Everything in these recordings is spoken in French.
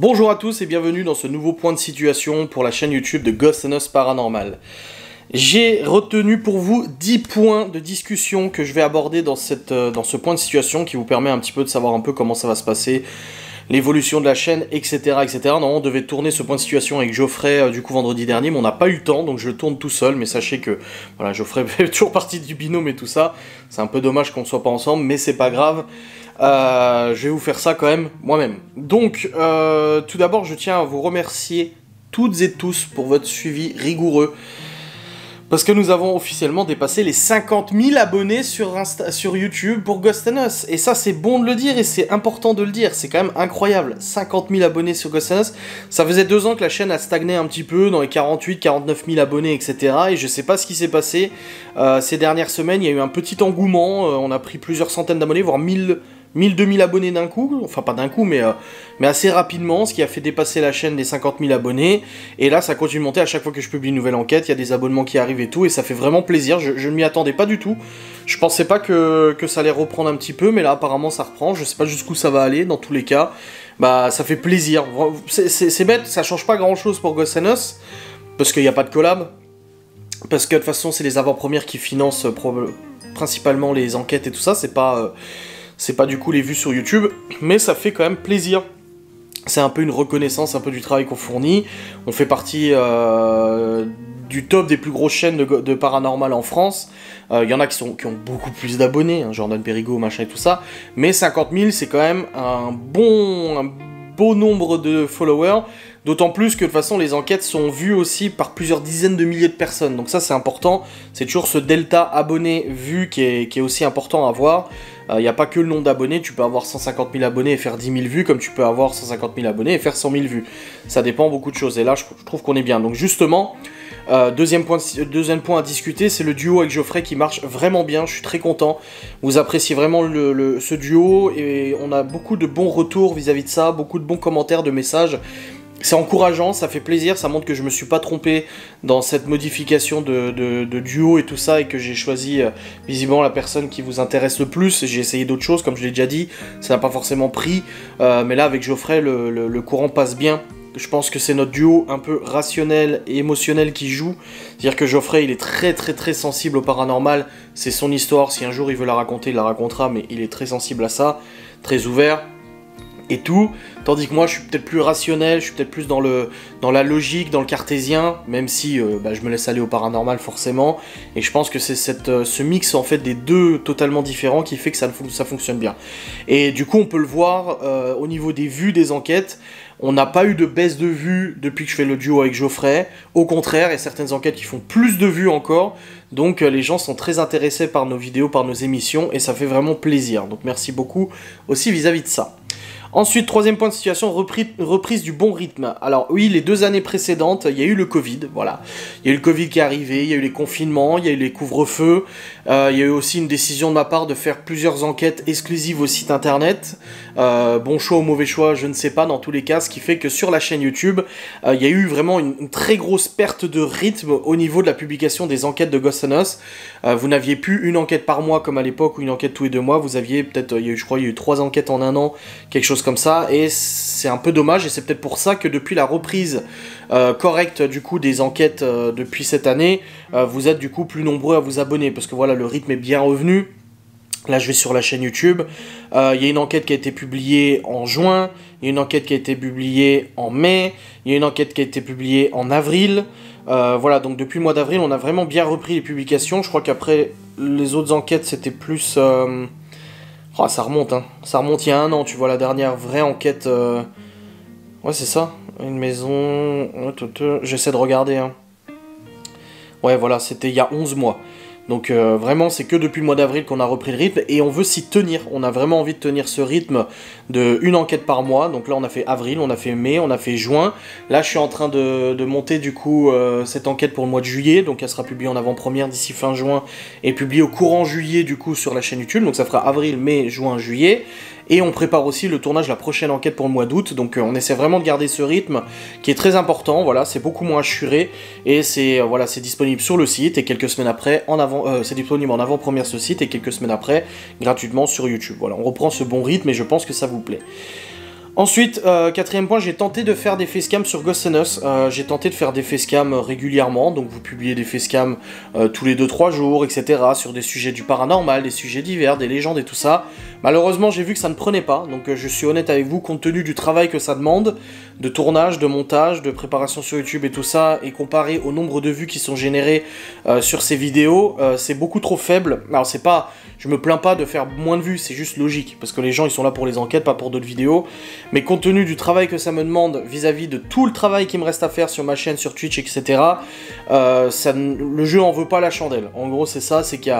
Bonjour à tous et bienvenue dans ce nouveau point de situation pour la chaîne YouTube de Ghost & Us Paranormal. J'ai retenu pour vous 10 points de discussion que je vais aborder dans ce point de situation qui vous permet un petit peu de savoir un peu comment ça va se passer, l'évolution de la chaîne, etc. etc. Normalement, on devait tourner ce point de situation avec Geoffrey du coup vendredi dernier, mais on n'a pas eu le temps, donc je le tourne tout seul. Mais sachez que voilà, Geoffrey fait toujours partie du binôme et tout ça. C'est un peu dommage qu'on ne soit pas ensemble, mais c'est pas grave. Je vais vous faire ça quand même moi-même. Donc, tout d'abord, je tiens à vous remercier toutes et tous pour votre suivi rigoureux. Parce que nous avons officiellement dépassé les 50 000 abonnés sur YouTube pour Ghost & Us. Et ça, c'est bon de le dire et c'est important de le dire. C'est quand même incroyable. 50 000 abonnés sur Ghost & Us. Ça faisait 2 ans que la chaîne a stagné un petit peu dans les 48, 49 000 abonnés, etc. Et je sais pas ce qui s'est passé. Ces dernières semaines, il y a eu un petit engouement. On a pris plusieurs centaines d'abonnés, voire 2000 abonnés d'un coup, enfin pas d'un coup, mais assez rapidement, ce qui a fait dépasser la chaîne des 50 000 abonnés, et là ça continue de monter à chaque fois que je publie une nouvelle enquête, il y a des abonnements qui arrivent et tout, et ça fait vraiment plaisir, je ne m'y attendais pas du tout, je pensais pas que ça allait reprendre un petit peu, mais là apparemment ça reprend, je sais pas jusqu'où ça va aller, dans tous les cas, bah ça fait plaisir, c'est bête, ça change pas grand chose pour Ghost & Us, parce qu'il n'y a pas de collab, parce que de toute façon c'est les avant-premières qui financent principalement les enquêtes et tout ça, c'est pas du coup les vues sur YouTube, mais ça fait quand même plaisir. C'est un peu une reconnaissance, un peu du travail qu'on fournit. On fait partie du top des plus grosses chaînes de paranormal en France. Il y en a qui ont beaucoup plus d'abonnés, hein, Jordan Perigo, machin et tout ça. Mais 50 000, c'est quand même un beau nombre de followers. D'autant plus que de toute façon les enquêtes sont vues aussi par plusieurs dizaines de milliers de personnes. Donc ça c'est important, c'est toujours ce delta abonnés-vues qui est aussi important à voir. Il n'y a pas que le nombre d'abonnés, tu peux avoir 150 000 abonnés et faire 10 000 vues, comme tu peux avoir 150 000 abonnés et faire 100 000 vues. Ça dépend beaucoup de choses, et là je trouve qu'on est bien. Donc justement, deuxième point à discuter, c'est le duo avec Geoffrey qui marche vraiment bien, je suis très content. Vous appréciez vraiment ce duo, et on a beaucoup de bons retours vis-à-vis de ça, beaucoup de bons commentaires, de messages. C'est encourageant, ça fait plaisir, ça montre que je me suis pas trompé dans cette modification de duo et tout ça, et que j'ai choisi visiblement la personne qui vous intéresse le plus. J'ai essayé d'autres choses, comme je l'ai déjà dit, ça n'a pas forcément pris, mais là avec Geoffrey le courant passe bien. Je pense que c'est notre duo un peu rationnel et émotionnel qui joue, c'est-à-dire que Geoffrey il est très sensible au paranormal, c'est son histoire, si un jour il veut la raconter, il la racontera, mais il est très sensible à ça, très ouvert et tout, tandis que moi je suis peut-être plus rationnel, je suis peut-être plus dans la logique, dans le cartésien, même si je me laisse aller au paranormal forcément, et je pense que c'est ce mix en fait des deux totalement différents qui fait que ça fonctionne bien. Et du coup on peut le voir au niveau des vues des enquêtes, on n'a pas eu de baisse de vues depuis que je fais le duo avec Geoffrey, au contraire, il y a certaines enquêtes qui font plus de vues encore, donc les gens sont très intéressés par nos vidéos, par nos émissions, et ça fait vraiment plaisir, donc merci beaucoup aussi vis-à-vis de ça. Ensuite, troisième point de situation, reprise du bon rythme. Alors oui, les 2 années précédentes, il y a eu le Covid, voilà. Il y a eu le Covid qui est arrivé, il y a eu les confinements, il y a eu les couvre-feux, il y a eu aussi une décision de ma part de faire plusieurs enquêtes exclusives au site internet. Bon choix ou mauvais choix, je ne sais pas, dans tous les cas, ce qui fait que sur la chaîne YouTube, il y a eu vraiment une très grosse perte de rythme au niveau de la publication des enquêtes de Ghost & Us. Vous n'aviez plus une enquête par mois comme à l'époque, ou une enquête tous les 2 mois, vous aviez peut-être, je crois, il y a eu 3 enquêtes en un an, quelque chose comme ça, et c'est un peu dommage, et c'est peut-être pour ça que depuis la reprise correcte du coup des enquêtes depuis cette année, vous êtes du coup plus nombreux à vous abonner, parce que voilà, le rythme est bien revenu. Là je vais sur la chaîne YouTube, il y a une enquête qui a été publiée en juin, il y a une enquête qui a été publiée en mai, il y a une enquête qui a été publiée en avril, voilà, donc depuis le mois d'avril on a vraiment bien repris les publications. Je crois qu'après les autres enquêtes c'était plus... Oh, ça remonte, hein. Ça remonte il y a 1 an, tu vois, la dernière vraie enquête... Ouais, c'est ça. Une maison... J'essaie de regarder, hein. Ouais, voilà, c'était il y a 11 mois. Donc vraiment, c'est que depuis le mois d'avril qu'on a repris le rythme, et on veut s'y tenir. On a vraiment envie de tenir ce rythme de 1 enquête par mois. Donc là, on a fait avril, on a fait mai, on a fait juin. Là, je suis en train de monter du coup cette enquête pour le mois de juillet. Donc elle sera publiée en avant-première d'ici fin juin, et publiée au courant juillet du coup sur la chaîne YouTube. Donc ça fera avril, mai, juin, juillet. Et on prépare aussi le tournage de la prochaine enquête pour le mois d'août, donc on essaie vraiment de garder ce rythme qui est très important, voilà, c'est beaucoup moins assuré, et c'est voilà, c'est disponible sur le site, et quelques semaines après, c'est disponible en avant-première sur le site, et quelques semaines après, gratuitement sur YouTube. Voilà, on reprend ce bon rythme, et je pense que ça vous plaît. Ensuite, quatrième point, j'ai tenté de faire des facecams sur Ghost and Us. J'ai tenté de faire des facecams régulièrement, donc vous publiez des facecams tous les 2-3 jours, etc. sur des sujets du paranormal, des sujets divers, des légendes et tout ça. Malheureusement, j'ai vu que ça ne prenait pas, donc je suis honnête avec vous, compte tenu du travail que ça demande, de tournage, de montage, de préparation sur YouTube et tout ça, et comparé au nombre de vues qui sont générées sur ces vidéos, c'est beaucoup trop faible. Alors c'est pas, je me plains pas de faire moins de vues, c'est juste logique, parce que les gens ils sont là pour les enquêtes, pas pour d'autres vidéos, mais compte tenu du travail que ça me demande vis-à-vis de tout le travail qui me reste à faire sur ma chaîne, sur Twitch, etc., le jeu en veut pas la chandelle. En gros c'est ça, c'est qu'il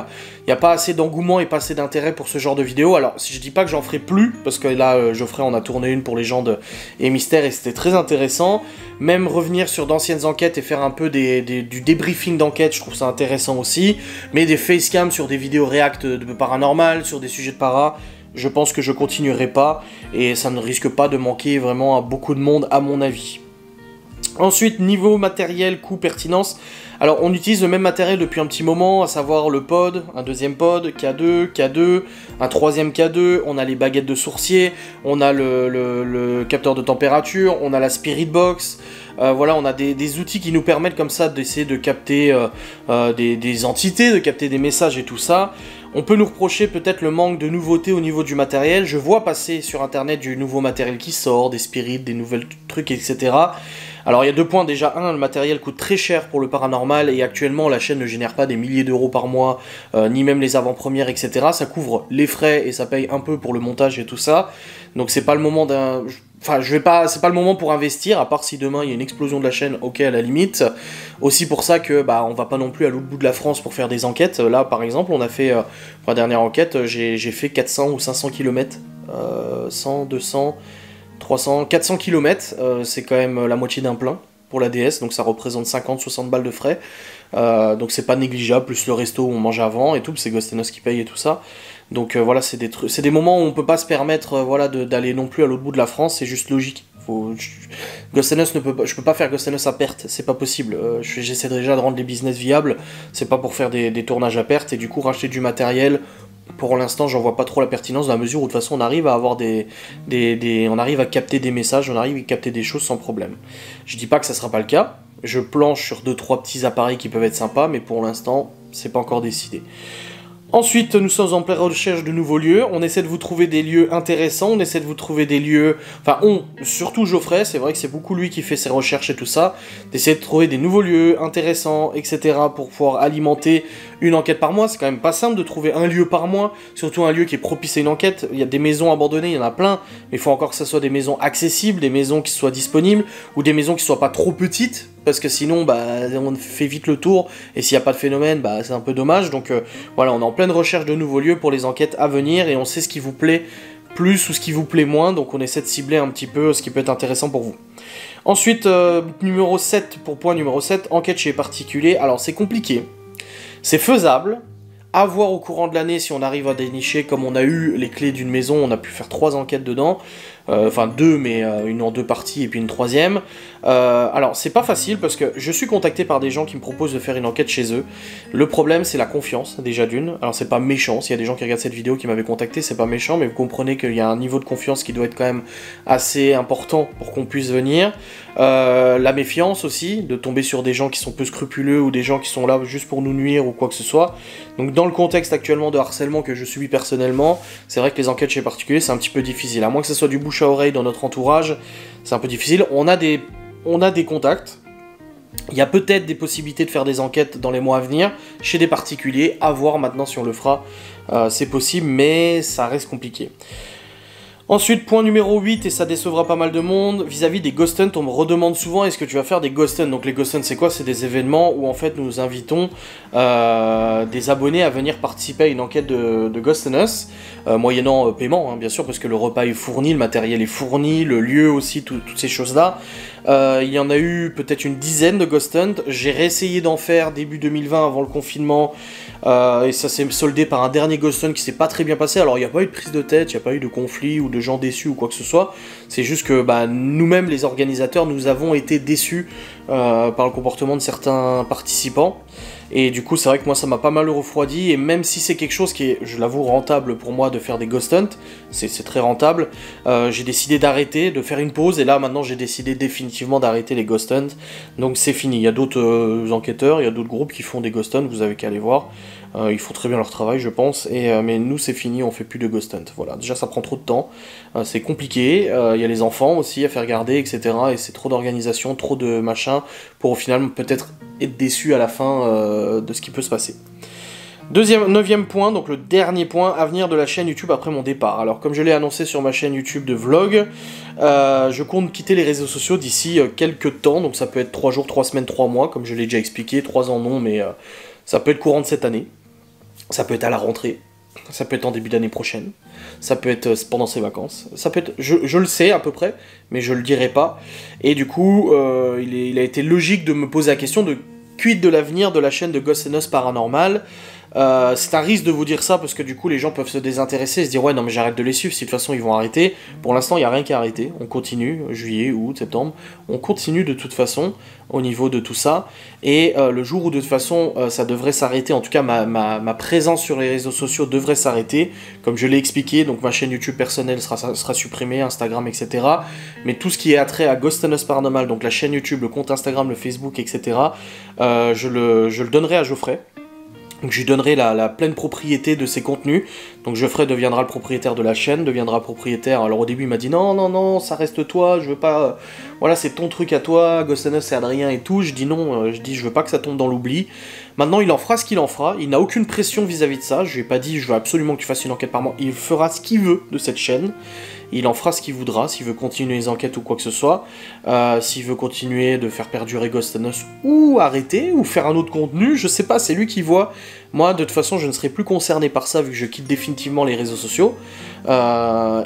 y a pas assez d'engouement et pas assez d'intérêt pour ce genre de vidéos. Alors si je dis pas que j'en ferai plus, parce que là Geoffrey en a tourné une pour Légendes et Mystères et c'était très intéressant, même revenir sur d'anciennes enquêtes et faire un peu du débriefing d'enquête, je trouve ça intéressant aussi, mais des facecams sur des vidéos react de paranormal, sur des sujets de para, je pense que je continuerai pas, et ça ne risque pas de manquer vraiment à beaucoup de monde à mon avis. Ensuite, niveau matériel, coût, pertinence, alors on utilise le même matériel depuis un petit moment, à savoir le pod, un deuxième pod, K2, un troisième K2, on a les baguettes de sourcier, on a le capteur de température, on a la Spirit Box, voilà, on a des outils qui nous permettent comme ça d'essayer de capter des entités, de capter des messages et tout ça. On peut nous reprocher peut-être le manque de nouveautés au niveau du matériel. Je vois passer sur internet du nouveau matériel qui sort, des spirits, des nouvelles trucs, etc. Alors il y a deux points, déjà un, le matériel coûte très cher pour le paranormal et actuellement la chaîne ne génère pas des milliers d'euros par mois, ni même les avant-premières, etc. Ça couvre les frais et ça paye un peu pour le montage et tout ça. Donc c'est pas le moment d'un... Enfin, c'est pas le moment pour investir, à part si demain il y a une explosion de la chaîne, ok, à la limite. Aussi pour ça que, on va pas non plus à l'autre bout de la France pour faire des enquêtes. Là, par exemple, on a fait, pour la dernière enquête, j'ai fait 400 ou 500 km. 100, 200, 300, 400 km, c'est quand même la moitié d'un plein pour la DS, donc ça représente 50-60 balles de frais. Donc c'est pas négligeable, plus le resto où on mange avant et tout, c'est Ghost and Us qui paye et tout ça. Donc voilà, c'est des moments où on peut pas se permettre d'aller non plus à l'autre bout de la France, c'est juste logique. Ghost and Us je peux pas faire Ghost and Us à perte, c'est pas possible. J'essaie déjà de rendre les business viables, c'est pas pour faire des tournages à perte, et du coup racheter du matériel, pour l'instant j'en vois pas trop la pertinence, dans la mesure où de toute façon on arrive à avoir on arrive à capter des messages, on arrive à capter des choses sans problème. Je dis pas que ça sera pas le cas, je planche sur 2-3 petits appareils qui peuvent être sympas, mais pour l'instant c'est pas encore décidé. Ensuite, nous sommes en pleine recherche de nouveaux lieux, on essaie de vous trouver des lieux intéressants, on essaie de vous trouver des lieux... Enfin, surtout Geoffrey, c'est vrai que c'est beaucoup lui qui fait ses recherches et tout ça, d'essayer de trouver des nouveaux lieux intéressants, etc. pour pouvoir alimenter une enquête par mois. C'est quand même pas simple de trouver un lieu par mois, surtout un lieu qui est propice à une enquête. Il y a des maisons abandonnées, il y en a plein, mais il faut encore que ça soit des maisons accessibles, des maisons qui soient disponibles, ou des maisons qui soient pas trop petites, parce que sinon, on fait vite le tour, et s'il n'y a pas de phénomène, c'est un peu dommage. Donc voilà, on est en pleine recherche de nouveaux lieux pour les enquêtes à venir, et on sait ce qui vous plaît plus ou ce qui vous plaît moins, donc on essaie de cibler un petit peu ce qui peut être intéressant pour vous. Ensuite, numéro 7, pour point numéro 7, enquête chez les particuliers. Alors c'est compliqué, c'est faisable, à voir au courant de l'année si on arrive à dénicher, comme on a eu les clés d'une maison, on a pu faire 3 enquêtes dedans, enfin 2, mais une en 2 parties et puis une troisième. Alors c'est pas facile parce que je suis contacté par des gens qui me proposent de faire une enquête chez eux. Le problème c'est la confiance, déjà d'une. Alors c'est pas méchant, s'il y a des gens qui regardent cette vidéo qui m'avaient contacté, c'est pas méchant, mais vous comprenez qu'il y a un niveau de confiance qui doit être quand même assez important pour qu'on puisse venir. La méfiance aussi, de tomber sur des gens qui sont peu scrupuleux ou des gens qui sont là juste pour nous nuire ou quoi que ce soit. Donc dans le contexte actuellement de harcèlement que je subis personnellement, c'est vrai que les enquêtes chez les particuliers c'est un petit peu difficile, à moins que ce soit du bouche à oreille dans notre entourage, c'est un peu difficile. On a des contacts, il y a peut-être des possibilités de faire des enquêtes dans les mois à venir chez des particuliers, à voir maintenant si on le fera, c'est possible, mais ça reste compliqué. Ensuite, point numéro 8, et ça décevra pas mal de monde, vis-à-vis des Ghost Hunt, on me redemande souvent est-ce que tu vas faire des Ghost Hunt. Donc les Ghost Hunt c'est quoi? C'est des événements où en fait nous invitons des abonnés à venir participer à une enquête de Ghost and Us, moyennant paiement, hein, bien sûr, parce que le repas est fourni, le matériel est fourni, le lieu aussi, toutes ces choses-là. Il y en a eu peut-être une dizaine de Ghost Hunt, j'ai réessayé d'en faire début 2020 avant le confinement, et ça s'est soldé par un dernier Ghost Hunt qui s'est pas très bien passé. Alors il n'y a pas eu de prise de tête, il n'y a pas eu de conflit ou de de gens déçus ou quoi que ce soit. C'est juste que bah, nous-mêmes, les organisateurs, nous avons été déçus par le comportement de certains participants. Et du coup, c'est vrai que moi, ça m'a pas mal refroidi, et même si c'est quelque chose qui est, je l'avoue, rentable pour moi de faire des ghost hunts, c'est très rentable, j'ai décidé d'arrêter, de faire une pause, et là, maintenant, j'ai décidé définitivement d'arrêter les ghost hunts, donc c'est fini. Il y a d'autres enquêteurs, il y a d'autres groupes qui font des ghost hunts, vous avez qu'à aller voir, ils font très bien leur travail, je pense, mais nous, c'est fini, on fait plus de ghost hunt, voilà. Déjà, ça prend trop de temps, c'est compliqué, il y a les enfants aussi à faire garder, etc., et c'est trop d'organisation, trop de machin, pour au final, peut-être être déçu à la fin de ce qui peut se passer. 9e point, donc le dernier point, avenir de la chaîne YouTube après mon départ. Alors comme je l'ai annoncé sur ma chaîne YouTube de vlog, je compte quitter les réseaux sociaux d'ici quelques temps, donc ça peut être 3 jours, 3 semaines, 3 mois, comme je l'ai déjà expliqué, 3 ans non, mais ça peut être courant de cette année, ça peut être à la rentrée, ça peut être en début d'année prochaine, ça peut être pendant ses vacances, ça peut être, je le sais à peu près, mais je le dirai pas, et du coup, il a été logique de me poser la question de quid de l'avenir de la chaîne de Ghost Us Paranormal. C'est un risque de vous dire ça parce que du coup les gens peuvent se désintéresser et se dire ouais non mais j'arrête de les suivre si de toute façon ils vont arrêter. Pour l'instant il n'y a rien qu'à arrêter, on continue, juillet, août, septembre, on continue de toute façon au niveau de tout ça, et le jour où de toute façon ça devrait s'arrêter, en tout cas ma présence sur les réseaux sociaux devrait s'arrêter, comme je l'ai expliqué, donc ma chaîne YouTube personnelle sera supprimée, Instagram, etc. Mais tout ce qui est attrait à Ghost Us Paranormal, donc la chaîne YouTube, le compte Instagram, le Facebook, etc., je le donnerai à Geoffrey. Donc je lui donnerai la pleine propriété de ses contenus. Donc Geoffrey deviendra le propriétaire de la chaîne, deviendra propriétaire. Alors au début il m'a dit non, non, non, ça reste toi, je veux pas... Voilà, c'est ton truc à toi, Ghost Us c'est Adrien et tout. Je dis non, je veux pas que ça tombe dans l'oubli. Maintenant il en fera ce qu'il en fera, il n'a aucune pression vis-à-vis de ça. Je lui ai pas dit je veux absolument que tu fasses une enquête par mois. Il fera ce qu'il veut de cette chaîne. Il en fera ce qu'il voudra, s'il veut continuer les enquêtes ou quoi que ce soit, s'il veut continuer de faire perdurer Ghost Us ou arrêter, ou faire un autre contenu, je sais pas, c'est lui qui voit. Moi, de toute façon, je ne serai plus concerné par ça vu que je quitte définitivement les réseaux sociaux.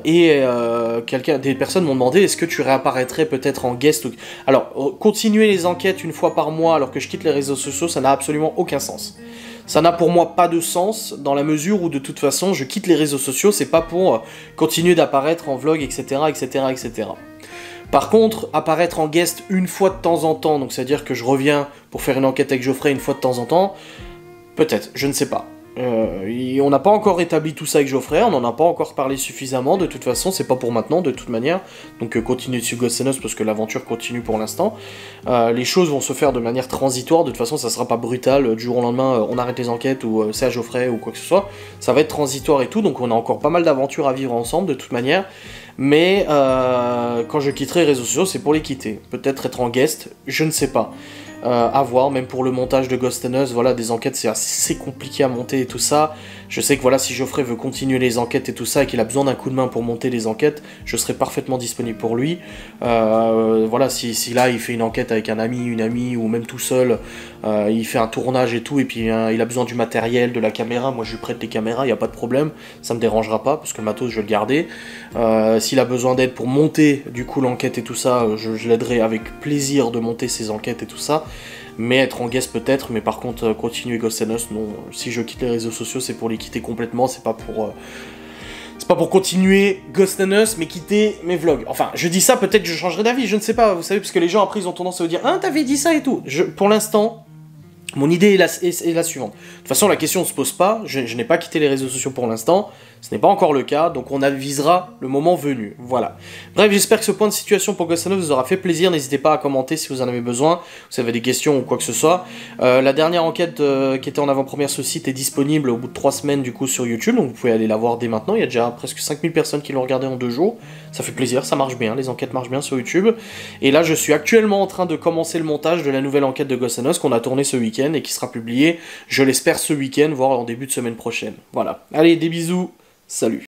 Des personnes m'ont demandé est-ce que tu réapparaîtrais peut-être en guest. Alors, continuer les enquêtes une fois par mois alors que je quitte les réseaux sociaux, ça n'a absolument aucun sens. Ça n'a pour moi pas de sens, dans la mesure où de toute façon je quitte les réseaux sociaux, c'est pas pour continuer d'apparaître en vlog, etc., etc., etc. Par contre, apparaître en guest une fois de temps en temps, donc c'est-à-dire que je reviens pour faire une enquête avec Geoffrey une fois de temps en temps, peut-être, je ne sais pas. On n'a pas encore établi tout ça avec Geoffrey, on n'en a pas encore parlé suffisamment, de toute façon, c'est pas pour maintenant, de toute manière, donc continuez dessus Ghost Us parce que l'aventure continue pour l'instant. Les choses vont se faire de manière transitoire, de toute façon ça sera pas brutal, du jour au lendemain on arrête les enquêtes ou c'est à Geoffrey ou quoi que ce soit, ça va être transitoire et tout, donc on a encore pas mal d'aventures à vivre ensemble de toute manière, mais quand je quitterai les réseaux sociaux c'est pour les quitter, peut-être être en guest, je ne sais pas. À voir, même pour le montage de Ghost Us, voilà, des enquêtes c'est assez compliqué à monter et tout ça. Je sais que voilà, si Geoffrey veut continuer les enquêtes et tout ça et qu'il a besoin d'un coup de main pour monter les enquêtes, je serai parfaitement disponible pour lui. Voilà, si là il fait une enquête avec un ami, une amie ou même tout seul, il fait un tournage et tout, et puis il a besoin du matériel, de la caméra, moi je lui prête les caméras, il n'y a pas de problème, ça me dérangera pas parce que le matos je vais le garder. S'il a besoin d'aide pour monter du coup l'enquête et tout ça, je l'aiderai avec plaisir de monter ses enquêtes et tout ça. Mais être en guest peut-être, mais par contre continuer Ghost Us, non. Si je quitte les réseaux sociaux, c'est pour les quitter complètement, c'est pas pour continuer Ghost Us, mais quitter mes vlogs. Enfin, je dis ça, peut-être que je changerai d'avis, je ne sais pas, vous savez, parce que les gens après ils ont tendance à vous dire « Ah, t'avais dit ça et tout ». Pour l'instant, mon idée est la suivante. De toute façon, la question ne se pose pas, je n'ai pas quitté les réseaux sociaux pour l'instant, ce n'est pas encore le cas, donc on avisera le moment venu, voilà. Bref, j'espère que ce point de situation pour Ghost Us vous aura fait plaisir, n'hésitez pas à commenter si vous en avez besoin, si vous avez des questions ou quoi que ce soit. La dernière enquête qui était en avant-première sur le site est disponible au bout de 3 semaines du coup sur YouTube, donc vous pouvez aller la voir dès maintenant, il y a déjà presque 5000 personnes qui l'ont regardé en 2 jours, ça fait plaisir, ça marche bien, les enquêtes marchent bien sur YouTube. Et là, je suis actuellement en train de commencer le montage de la nouvelle enquête de Ghost Us qu'on a tournée ce week-end et qui sera publiée, je l'espère, ce week-end, voire en début de semaine prochaine. Voilà. Allez, des bisous, salut.